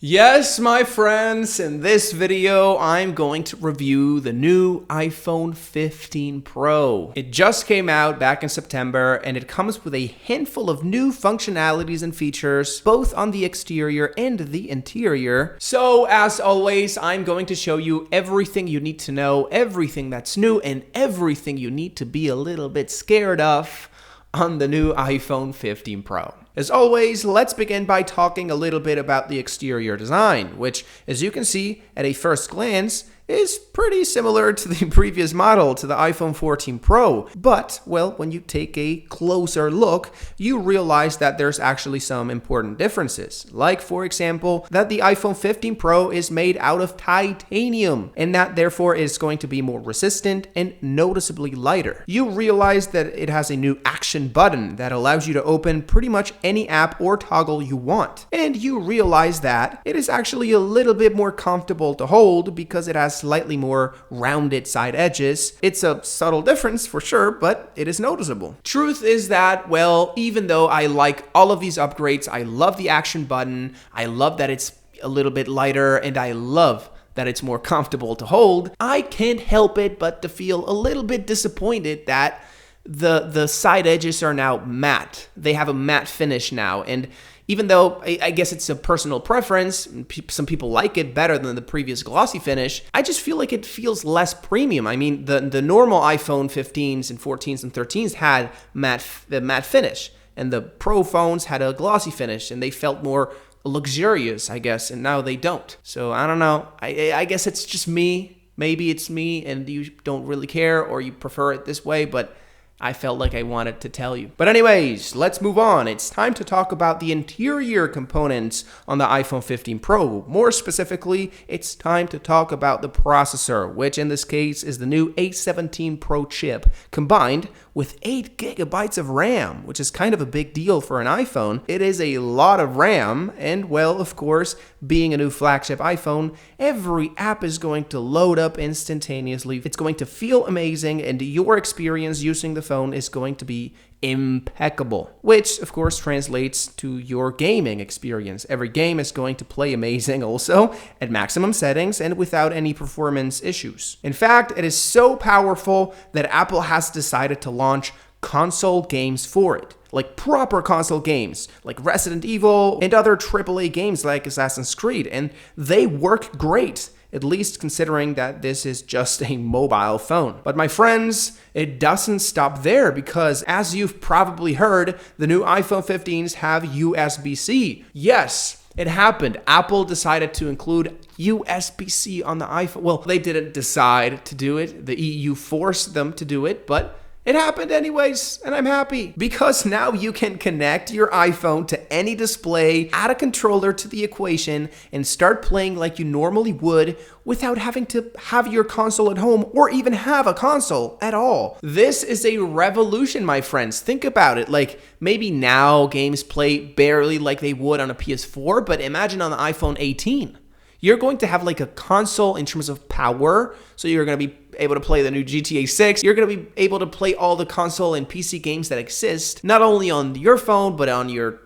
Yes, my friends, in this video, I'm going to review the new iPhone 15 Pro. It just came out back in September, and it comes with a handful of new functionalities and features, both on the exterior and the interior. So, as always, I'm going to show you everything you need to know, everything that's new, and everything you need to be a little bit scared of on the new iPhone 15 Pro. As always, let's begin by talking a little bit about the exterior design, which, as you can see at a first glance, is pretty similar to the previous model, to the iPhone 14 Pro. But, well, when you take a closer look, you realize that there's actually some important differences. Like, for example, that the iPhone 15 Pro is made out of titanium, and that therefore is going to be more resistant and noticeably lighter. You realize that it has a new action button that allows you to open pretty much any app or toggle you want. And you realize that it is actually a little bit more comfortable to hold because it has slightly more rounded side edges. It's a subtle difference for sure, but it is noticeable. Truth is that, well, even though I like all of these upgrades, I love the action button, I love that it's a little bit lighter, and I love that it's more comfortable to hold, I can't help it but to feel a little bit disappointed that the side edges are now matte. They have a matte finish now, and even though I guess it's a personal preference, some people like it better than the previous glossy finish, I just feel like it feels less premium. I mean, the normal iPhone 15s and 14s and 13s had the matte finish, and the Pro phones had a glossy finish, and they felt more luxurious, I guess, and now they don't. So I don't know. I guess it's just me. Maybe it's me, and you don't really care, or you prefer it this way, but I felt like I wanted to tell you. But anyways, let's move on. It's time to talk about the interior components on the iPhone 15 Pro. More specifically, it's time to talk about the processor, which in this case is the new A17 Pro chip, combined with 8 gigabytes of RAM, which is kind of a big deal for an iPhone. It is a lot of RAM, and well, of course, being a new flagship iPhone, every app is going to load up instantaneously. It's going to feel amazing, and your experience using the phone is going to be impeccable, which of course translates to your gaming experience. Every game is going to play amazing also at maximum settings and without any performance issues. In fact, it is so powerful that Apple has decided to launch console games for it. Like proper console games, like Resident Evil and other AAA games like Assassin's Creed, and they work great, at least considering that this is just a mobile phone. But my friends, it doesn't stop there because, as you've probably heard, the new iPhone 15s have USB-C. Yes, it happened. Apple decided to include USB-C on the iPhone. Well, they didn't decide to do it. The EU forced them to do it, but it happened anyways, and I'm happy because now you can connect your iPhone to any display, add a controller to the equation, and start playing like you normally would without having to have your console at home or even have a console at all. This is a revolution, my friends. Think about it. Like, maybe now games play barely like they would on a PS4, but imagine on the iPhone 18. You're going to have like a console in terms of power, so you're going to be able to play the new GTA 6. You're going to be able to play all the console and PC games that exist, not only on your phone, but on your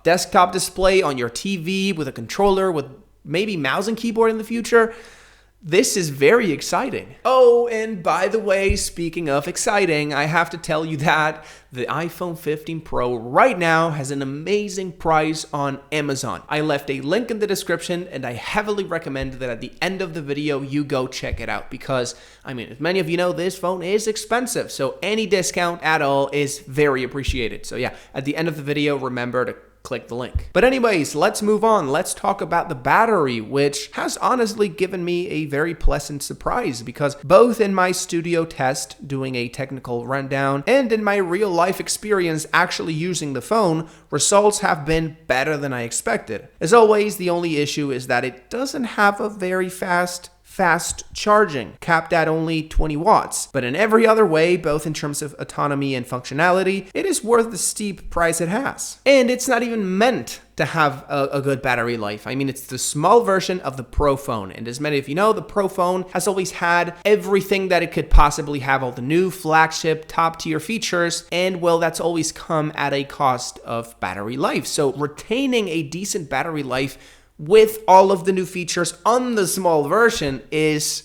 desktop display, on your TV, with a controller, with maybe mouse and keyboard in the future. This is very exciting. Oh, and by the way, speaking of exciting, I have to tell you that the iPhone 15 Pro right now has an amazing price on Amazon. I left a link in the description, and I heavily recommend that at the end of the video, you go check it out because, I mean, as many of you know, this phone is expensive, so any discount at all is very appreciated. So yeah, at the end of the video, remember to click the link. But anyways, let's move on. Let's talk about the battery, which has honestly given me a very pleasant surprise because both in my studio test doing a technical rundown and in my real life experience actually using the phone, results have been better than I expected. As always, the only issue is that it doesn't have a very fast charging, capped at only 20 watts. But in every other way, both in terms of autonomy and functionality, it is worth the steep price it has. And it's not even meant to have a good battery life. I mean, it's the small version of the Pro phone. And as many of you know, the Pro phone has always had everything that it could possibly have, all the new flagship top tier features. And well, that's always come at a cost of battery life. So retaining a decent battery life with all of the new features on the small version is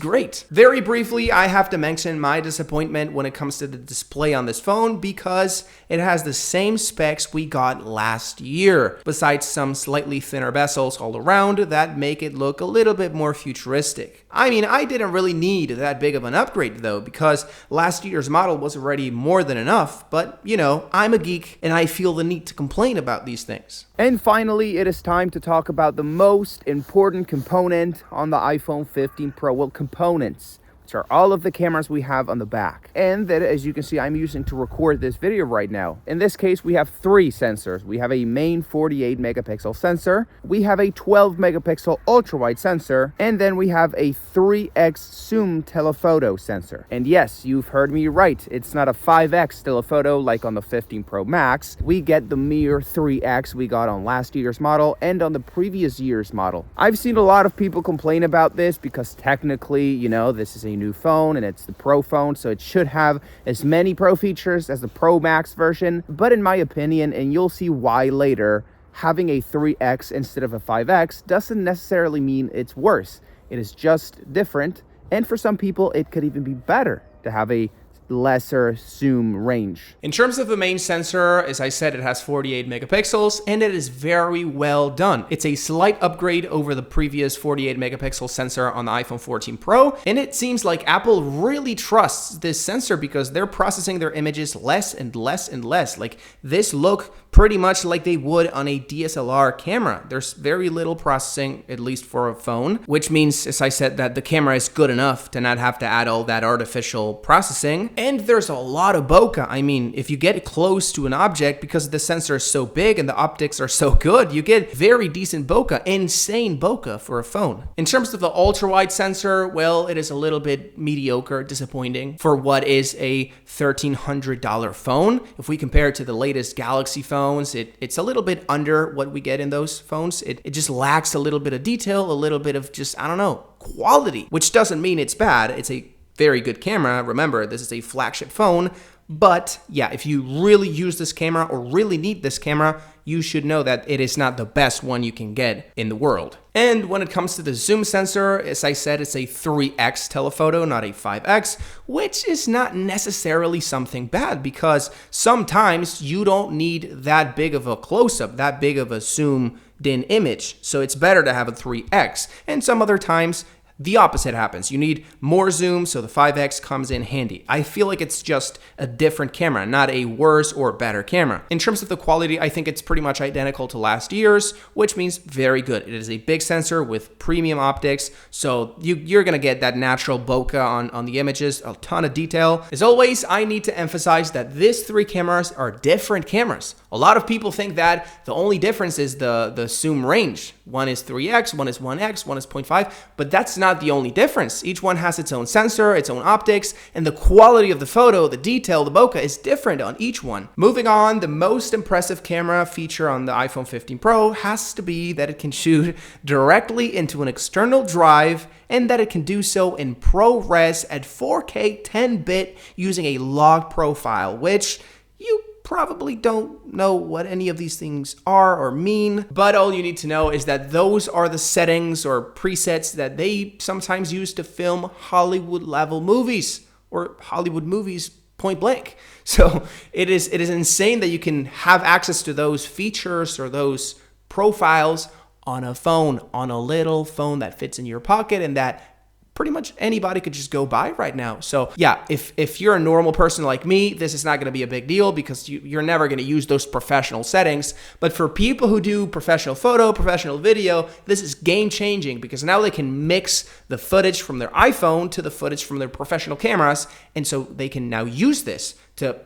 great. Very briefly, I have to mention my disappointment when it comes to the display on this phone because it has the same specs we got last year, besides some slightly thinner bezels all around that make it look a little bit more futuristic. I mean, I didn't really need that big of an upgrade though, because last year's model was already more than enough, but you know, I'm a geek and I feel the need to complain about these things. And finally, it is time to talk about the most important component on the iPhone 15 Pro. Well, components, which are all of the cameras we have on the back. And that, as you can see, I'm using to record this video right now. In this case, we have three sensors. We have a main 48 megapixel sensor, we have a 12 megapixel ultra-wide sensor, and then we have a 3x zoom telephoto sensor. And yes, you've heard me right. It's not a 5x telephoto like on the 15 Pro Max. We get the mere 3x we got on last year's model and on the previous year's model. I've seen a lot of people complain about this because technically, you know, this is a new phone and it's the Pro phone, so it should have as many Pro features as the Pro Max version. But in my opinion, and you'll see why later, having a 3x instead of a 5x doesn't necessarily mean it's worse. It is just different, and for some people it could even be better to have a lesser zoom range. In terms of the main sensor, as I said, it has 48 megapixels and it is very well done. It's a slight upgrade over the previous 48 megapixel sensor on the iPhone 14 Pro, and it seems like Apple really trusts this sensor because they're processing their images less and less and less. Like, this look pretty much like they would on a DSLR camera. There's very little processing, at least for a phone, which means, as I said, that the camera is good enough to not have to add all that artificial processing. And there's a lot of bokeh. I mean, if you get close to an object, because the sensor is so big and the optics are so good, you get very decent bokeh, insane bokeh for a phone. In terms of the ultra-wide sensor, well, it is a little bit mediocre, disappointing for what is a $1,300 phone. If we compare it to the latest Galaxy phones, it's a little bit under what we get in those phones. It just lacks a little bit of detail, a little bit of just, I don't know, quality, which doesn't mean it's bad. It's a very good camera. Remember, this is a flagship phone, but yeah, if you really use this camera or really need this camera, you should know that it is not the best one you can get in the world. And when it comes to the zoom sensor, as I said, it's a 3x telephoto, not a 5x, which is not necessarily something bad because sometimes you don't need that big of a close-up, that big of a zoomed in image. So it's better to have a 3x. And some other times, the opposite happens. You need more zoom, so the 5x comes in handy. I feel like it's just a different camera, not a worse or better camera. In terms of the quality, I think it's pretty much identical to last year's, which means very good. It is a big sensor with premium optics, so you're gonna get that natural bokeh on the images, a ton of detail. As always, I need to emphasize that these three cameras are different cameras. A lot of people think that the only difference is the zoom range. One is 3x, one is 1x, one is 0.5, but that's not the only difference. Each one has its own sensor, its own optics, and the quality of the photo, the detail, the bokeh is different on each one. Moving on, the most impressive camera feature on the iPhone 15 Pro has to be that it can shoot directly into an external drive and that it can do so in ProRes at 4K 10-bit using a log profile, which you probably don't know what any of these things are or mean, but all you need to know is that those are the settings or presets that they sometimes use to film Hollywood level movies or Hollywood movies point blank. So it is insane that you can have access to those features or those profiles on a phone, on a little phone that fits in your pocket and that pretty much anybody could just go buy right now. So yeah, if you're a normal person like me, this is not going to be a big deal because you're never going to use those professional settings. But for people who do professional photo, professional video, this is game changing because now they can mix the footage from their iPhone to the footage from their professional cameras. And so they can now use this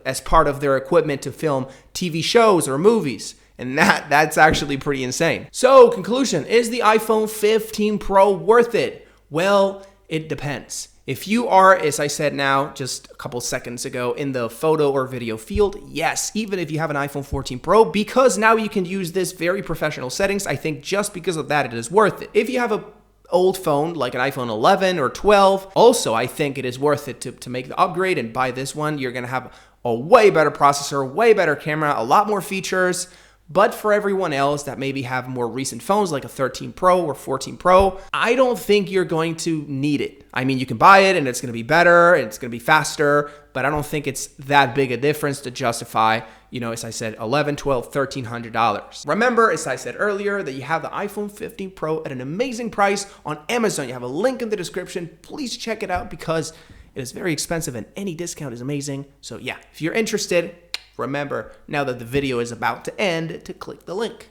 as part of their equipment to film TV shows or movies. And that's actually pretty insane. So conclusion, is the iPhone 15 Pro worth it? Well, it depends. If you are, as I said now, just a couple seconds ago, in the photo or video field, yes, even if you have an iPhone 14 Pro, because now you can use this very professional settings, I think just because of that, it is worth it. If you have an old phone, like an iPhone 11 or 12, also, I think it is worth it to make the upgrade and buy this one. You're gonna have a way better processor, way better camera, a lot more features. But for everyone else that maybe have more recent phones like a 13 Pro or 14 Pro, I don't think you're going to need it. I mean, you can buy it and it's going to be better and it's going to be faster, but I don't think it's that big a difference to justify, as I said, $1,100, $1,200, $1,300. Remember, as I said earlier, that you have the iPhone 15 Pro at an amazing price on Amazon. You have a link in the description. Please check it out because it is very expensive and any discount is amazing. So yeah, if you're interested, remember, now that the video is about to end, to click the link.